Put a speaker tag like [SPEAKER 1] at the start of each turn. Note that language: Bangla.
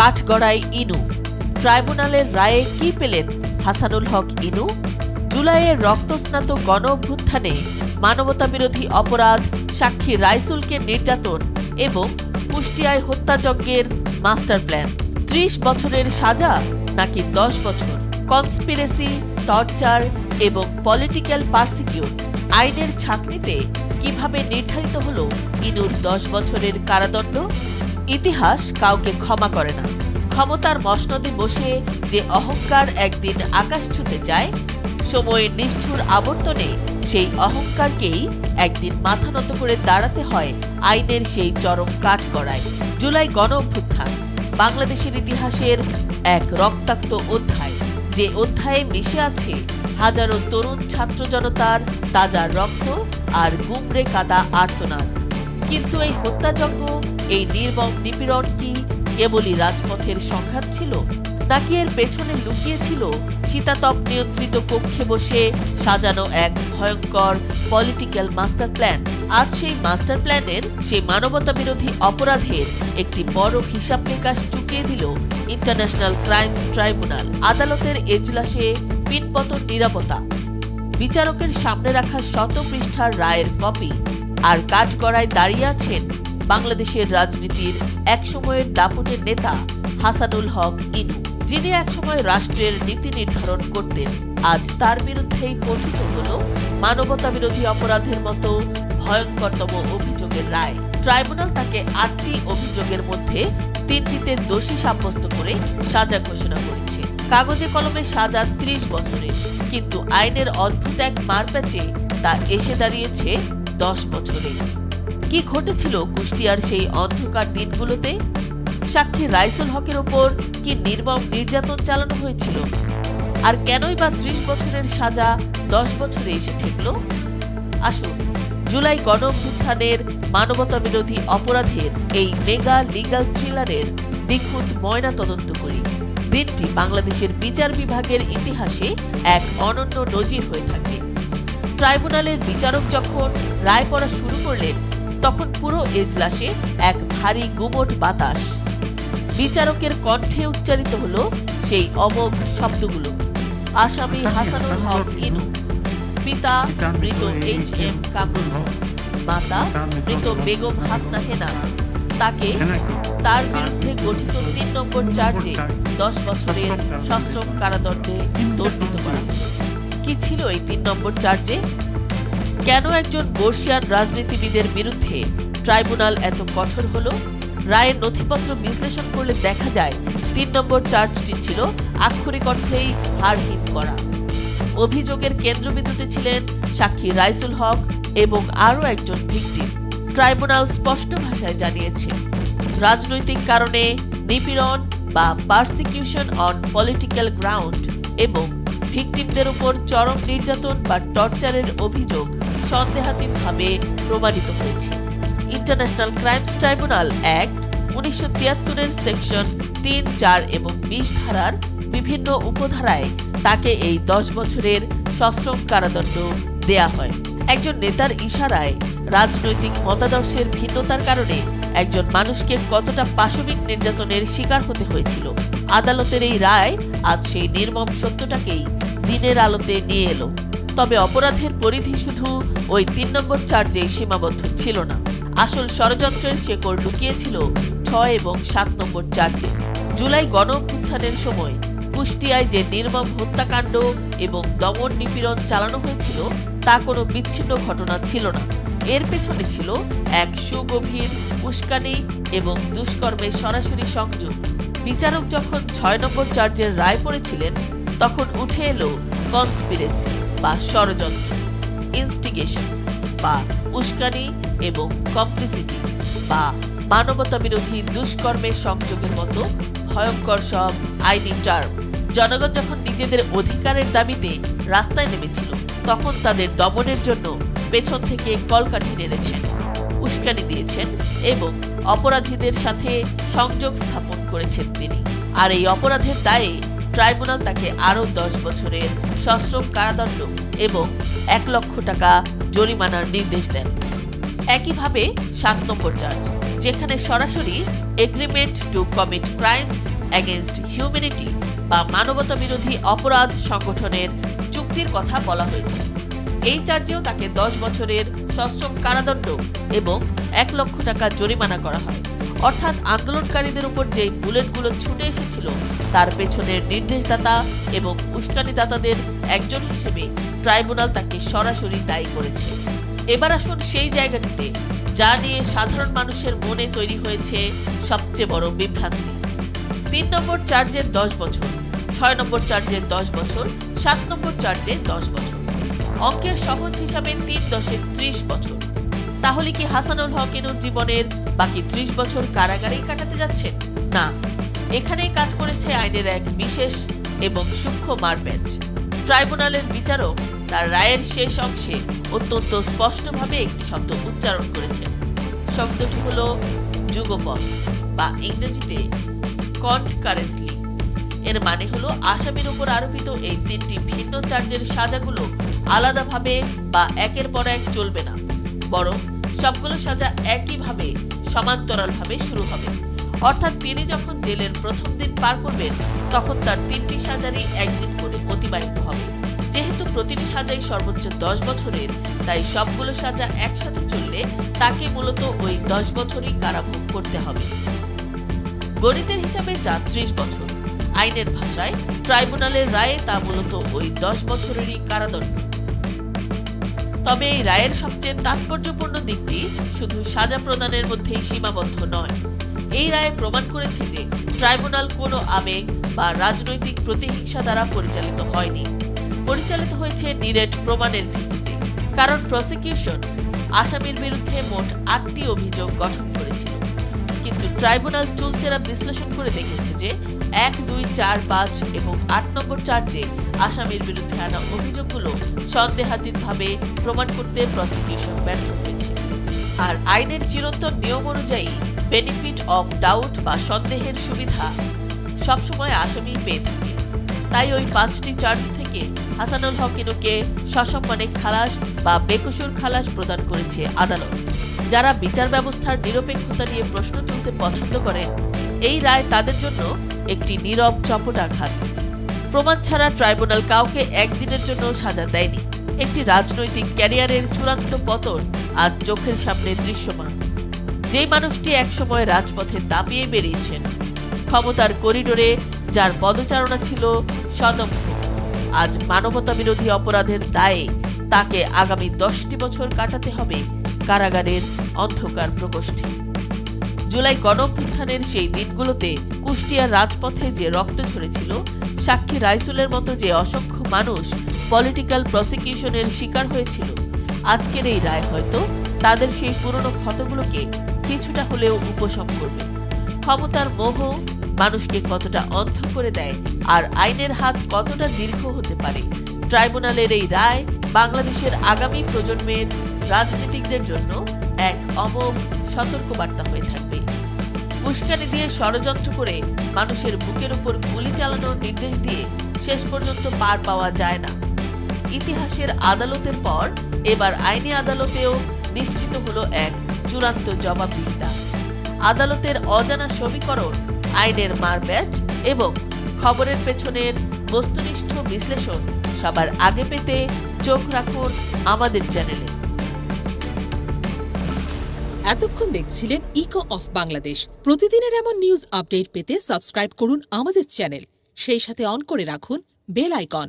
[SPEAKER 1] কাঠগড়ায় ইনু। ট্রাইব্যুনালের রায়ে কি পেলেন হাসানুল হক ইনু? জুলাইয়ের রক্তস্নাত গণ অভ্যুত্থানে মানবতাবিরোধী অপরাধ, সাক্ষী রাইসুলকে নির্যাতন এবং কুষ্টিয়ায় হত্যাযজ্ঞের মাস্টার প্ল্যান। ৩০ বছরের সাজা নাকি ১০ বছর? কনস্পিরেসি, টর্চার এবং পলিটিক্যাল পারসিকিউট। আইনের ছাঁকনিতে কিভাবে নির্ধারিত হল ইনুর ১০ বছরের কারাদণ্ড? ইতিহাস কাউকে ক্ষমা করে না। ক্ষমতার মসনদে বসে যে অহংকার একদিন আকাশ ছুঁতে চায়, সময়ের নিষ্ঠুর আবর্তনে সেই অহংকারকেই একদিন মাথা নত করে দাঁড়াতে হয় আইনের সেই চরম কাঠগড়ায়। জুলাই গণ অভ্যুত্থান বাংলাদেশের ইতিহাসের এক রক্তাক্ত অধ্যায়, যে অধ্যায়ে মিশে আছে হাজারো তরুণ ছাত্র জনতার তাজা রক্ত আর গুমরে কাদা আর্তনাদ। কিন্তু এই হত্যাযজ্ঞ, এই নির্মম নিপীড়ন কি কেবলই রাজপথের সংঘাত ছিল, নাকি এর পেছনে লুকিয়েছিল শীতাতপ নিয়ন্ত্রিত কক্ষে বসে সাজানো এক ভয়ঙ্কর পলিটিক্যাল মাস্টার প্ল্যান? আজ সেই মাস্টার প্ল্যানের, সেই মানবতাবিরোধী অপরাধের একটি বড় হিসাব নিকাশ চুকিয়ে দিল ইন্টারন্যাশনাল ক্রাইমস ট্রাইব্যুনাল। আদালতের এজলাসে পিনপতন নিরাপত্তা, বিচারকের সামনে রাখা ১০০ পৃষ্ঠার রায়ের কপি, আর কাঠগড়ায় দাঁড়িয়ে আছেন বাংলাদেশের রাজনীতির একসময়ের দাপুটের নেতা হাসানুল হক ইনু, যিনি একসময় রাষ্ট্রের নীতি নির্ধারণ করতেন। আজ তার বিরুদ্ধেই পঠিত হল মানবতাবিরোধী অপরাধের মতো ভয়ঙ্করতম অভিযোগের রায়। ট্রাইব্যুনাল তাকে ৮টি অভিযোগের মধ্যে ৩টিতে দোষী সাব্যস্ত করে সাজা ঘোষণা করেছে। কাগজে কলমে সাজা ৩০ বছরের, কিন্তু আইনের অদ্ভুত এক মারপ্যাচে তা এসে দাঁড়িয়েছে ১০ বছরে। কি ঘটেছিল কুষ্টিয়ার সেই অন্ধকার দিনগুলোতে? সাক্ষী রাইসুল হকের ওপর কি নির্মম নির্যাতন চালানো হয়েছিল? আর কেনই বা ৩০ বছরের সাজা ১০ বছরে এসে ঠেকল? আসুন জুলাই গণ অভ্যুত্থানের মানবতাবিরোধী অপরাধের এই মেগা লিগ্যাল থ্রিলারের নিখুঁত ময়না তদন্ত করি। দিনটি বাংলাদেশের বিচার বিভাগের ইতিহাসে এক অনন্য নজির হয়ে থাকে। ট্রাইব্যুনালের বিচারক যখন রায় পড়া শুরু করলেন, তখন পুরো এজলাসে এক ভারী গুমোট বাতাস। বিচারকের কণ্ঠে উচ্চারিত হলো সেই অমোঘ শব্দগুলো: আসামি হাসানুল হক ইনু, পিতা মৃত HM কামরুল হক, মাতা মৃত বেগম হাসনা হেনা, তাকে তার বিরুদ্ধে গঠিত ৩ নম্বর চার্জে ১০ বছরের সশ্রম কারাদণ্ডে দণ্ডিত করা। কি ছিল এই ৩ নম্বর চার্জে? কেন একজন বর্ষিয়ান রাজনীতিবিদের বিরুদ্ধে ট্রাইব্যুনাল এত কঠোর হলো? রায়ের নথিপত্র বিশ্লেষণ করলে দেখা যায় ৩ নম্বর চার্জটি ছিল আক্ষরিক অর্থেই হাড়হিম করা। অভিযোগের কেন্দ্রবিন্দুতে ছিলেন সাক্ষী রাইসুল হক এবং আরও একজন ভিকটিম। ট্রাইব্যুনাল স্পষ্ট ভাষায় জানিয়েছে, রাজনৈতিক কারণে নিপীড়ন বা পারসিকিউশন অন পলিটিক্যাল গ্রাউন্ড এবং ভিকটিমদের উপর চরম নির্যাতন বা টর্চারের অভিযোগ সন্দেহাতীতভাবে প্রমাণিত হয়েছে। ইন্টারন্যাশনাল ক্রাইমস ট্রাইব্যুনাল অ্যাক্ট ১৯৭৩-এর সেকশন ৩, ৪ এবং ২০ ধারার বিভিন্ন উপধারায় তাকে এই ১০ বছরের সশ্রম কারাদণ্ড দেয়া হয়। একজন নেতার ইশারায়, রাজনৈতিক মতাদর্শের ভিন্নতার কারণে একজন মানুষকে কতটা পাশবিক নির্যাতনের শিকার হতে হয়েছিল। আদালতের এই রায় আজ সেই নির্মম সত্যটাকেই দিনের আলোতে নিয়ে এলো। তবে অপরাধের পরিধি শুধু ওই ৩ নম্বর চার্জেই সীমাবদ্ধ ছিল না। আসল ষড়যন্ত্রের শেকড় লুকিয়েছিল ৬ এবং ৭ নম্বর চার্জে। জুলাই গণ অভ্যুত্থানের সময় কুষ্টিয়ায় যে নির্মম হত্যাকাণ্ড এবং দমন নিপীড়ন চালানো হয়েছিল, তা কোনো বিচ্ছিন্ন ঘটনা ছিল না। এর পেছনে ছিল এক সুগভীর উস্কানি এবং দুষ্কর্মের সরাসরি সংযোগ। বিচারক যখন ৬ নম্বর চার্জের রায় পড়েছিলেন, তখন উঠে এলো কনস্পিরেসি বা ষড়যন্ত্র, ইনস্টিগেশন বা উস্কানি এবং কমপ্লিসিটি বা মানবতাবিরোধী দুষ্কর্মের সংযোগের মতো ভয়ঙ্কর সব আইনি টার্ম। জনগণ যখন নিজেদের অধিকারের দাবিতে রাস্তায় নেমেছিল, তখন তাদের দমনের জন্য পেছন থেকে কলকাঠি নেড়েছেন, উস্কানি দিয়েছেন এবং অপরাধীদের সাথে সংযোগ স্থাপন করেছেন তিনি। আর এই অপরাধের দায়ে ট্রাইব্যুনাল তাকে আরও ১০ বছরের সশ্রম কারাদণ্ড এবং ১ লক্ষ টাকা জরিমানার নির্দেশ দেন। একইভাবে ৭ নম্বর চার্জ, যেখানে সরাসরি agreement two commit crimes against humanity বা মানবতা বিরোধী অপরাধ সংগঠনের চুক্তির কথা বলা হয়েছে। এই চার্জেও তাকে 10 বছরের সশ্রম কারাদণ্ড এবং 1 লক্ষ টাকা জরিমানা করা হয়। অর্থাৎ আন্দোলনকারীদের উপর যে বুলেটগুলো ছুটে এসেছিল তার পেছনের নির্দেশদাতা এবং উস্কানিদাতাদের একজন হিসেবে ট্রাইব্যুনাল তাকে সরাসরি দায়ী করেছে। এবার আসুন সেই জায়গাটিতে যা নিয়ে সাধারণ মানুষের মনে তৈরি হয়েছে সবচেয়ে বড় বিভ্রান্তি। 3 নম্বর চার্জের 10 বছর, 6 নম্বর চার্জের 10 বছর, 7 নম্বর চার্জে 10 বছর। অঙ্কের সহজ হিসাবে 3 10 30 বছর। তাহলে কি হাসানুল হক ইনুর জীবনের বাকি 30 বছর কারাগারেই কাটাতে যাচ্ছেন? না, এখানেই কাজ করেছে আইনের এক বিশেষ এবং সূক্ষ্ম মারপ্যাচ। ট্রাইব্যুনালের বিচারক তার রায়ের শেষ অংশে অত্যন্ত স্পষ্টভাবে একটি শব্দ উচ্চারণ করেছেন। শব্দটি হল যুগপৎ বা ইংরেজিতে কনকারেন্টলি। এর মানে হলো আসামির উপর আরোপিত এই 3টি ভিন্ন চার্জের সাজাগুলো আলাদাভাবে বা একের পর এক চলবে না, বরং সবগুলো সাজা একইভাবে সমান্তরালভাবে শুরু হবে। অর্থাৎ তিনি যখন জেলের প্রথম দিন পার করবেন তখন তার 3টি সাজারই একদিন করে অতিবাহিত হবে। যেহেতু প্রতিটি সাজাই সর্বোচ্চ 10 বছরের, তাই সবগুলো সাজা একসাথে চললে তাকে মূলত ওই 10 বছরই কারাভোগ করতে হবে। গণিতের হিসাবে যা 30 বছর, আইনের ভাষায় ট্রাইব্যুনালের রায়ে তা মূলত ওই 10 বছরেরই কারাদণ্ড। তবে এই রায়ের সবচেয়ে তাৎপর্যপূর্ণ দিকটি শুধু সাজা প্রদানের মধ্যেই সীমাবদ্ধ নয়। এই রায়ে প্রমাণ করেছে যে ট্রাইব্যুনাল কোনো আবেগ বা রাজনৈতিক প্রতিহিংসা দ্বারা পরিচালিত হয়নি, পরিচালিত হয়েছে ডিরেক্ট প্রমাণের ভিত্তিতে। কারণ প্রসিকিউশন আসামির বিরুদ্ধে মোট 8টি অভিযোগ গঠন করেছিল, কিন্তু ট্রাইব্যুনাল চুলচেরা বিশ্লেষণ করে দেখেছে যে 1, 2, 4, 5 এবং 8 নম্বর চার্জে আসামির বিরুদ্ধে আনা অভিযোগগুলো সন্দেহাতীতভাবে প্রমাণ করতে প্রসিকিউশন ব্যর্থ হয়েছে। আর আইনের চিরন্তন নিয়ম অনুযায়ী বেনিফিট অফ ডাউট বা সন্দেহের সুবিধা সবসময় আসামি পেয়ে থাকে। তাই ওই 5টি চার্জ থেকে হাসানুল হক ইনুকে সসম্মানে খালাস বা বেকসুর খালাস প্রদান করেছে আদালত। যারা বিচার ব্যবস্থার নিরপেক্ষতা নিয়ে প্রশ্ন তুলতে পছন্দ করেন, এই রায় তাদের জন্য একটি নীরব চপটাঘাত। প্রমাণ ছাড়া ট্রাইব্যুনাল কাউকে একদিনের জন্য সাজা দেয়নি। একটি রাজনৈতিক ক্যারিয়ারের চূড়ান্ত পতন আজ চোখের সামনে দৃশ্যমান। যেই মানুষটি একসময় রাজপথে দাপিয়ে বেরিয়েছেন, ক্ষমতার করিডোরে যার পদচারণা ছিল সদম্ভ, আজ মানবতা বিরোধী অপরাধের দায়ে তাকে আগামী 10টি বছর কাটাতে হবে কারাগারের অন্ধকার প্রকোষ্ঠে। জুলাই গণঅভ্যুত্থানের সেই দিনগুলোতে কুষ্টিয়ার রাজপথে যে রক্ত ঝরেছিল, সাক্ষী রাইসুলের মতো যে অসংখ্য মানুষ পলিটিক্যাল প্রসিকিউশনের শিকার হয়েছিল, আজকের এই রায় হয়তো তাদের সেই পুরনো ক্ষতগুলোকে কিছুটা হলেও উপশম করবে। ক্ষমতার মোহ মানুষকে কতটা অন্ধ করে দেয় আর আইনের হাত কতটা দীর্ঘ হতে পারে, ট্রাইব্যুনালের এই রায় বাংলাদেশের আগামী প্রজন্মের রাজনীতিকদের জন্য এক অমোঘ সতর্কবার্তা হয়ে থাকবে। উস্কানি দিয়ে ষড়যন্ত্র করে মানুষের বুকের উপর গুলি চালানোর নির্দেশ দিয়ে শেষ পর্যন্ত পার পাওয়া যায় না। ইতিহাসের আদালতের পর এবার আইনি আদালতেও নিশ্চিত হলো এক চূড়ান্ত জবাবদিহিতা। আদালতের অজানা সমীকরণ, আইনের মারপ্যাচ এবং খবরের পেছনের বস্তুনিষ্ঠ বিশ্লেষণ সবার আগে পেতে চোখ রাখুন আমাদের চ্যানেলে।
[SPEAKER 2] এতক্ষণ দেখছিলেন ইকো অফ বাংলাদেশ। প্রতিদিনের এমন নিউজ আপডেট পেতে সাবস্ক্রাইব করুন আমাদের চ্যানেল, সেই সাথে অন করে রাখুন বেল আইকন।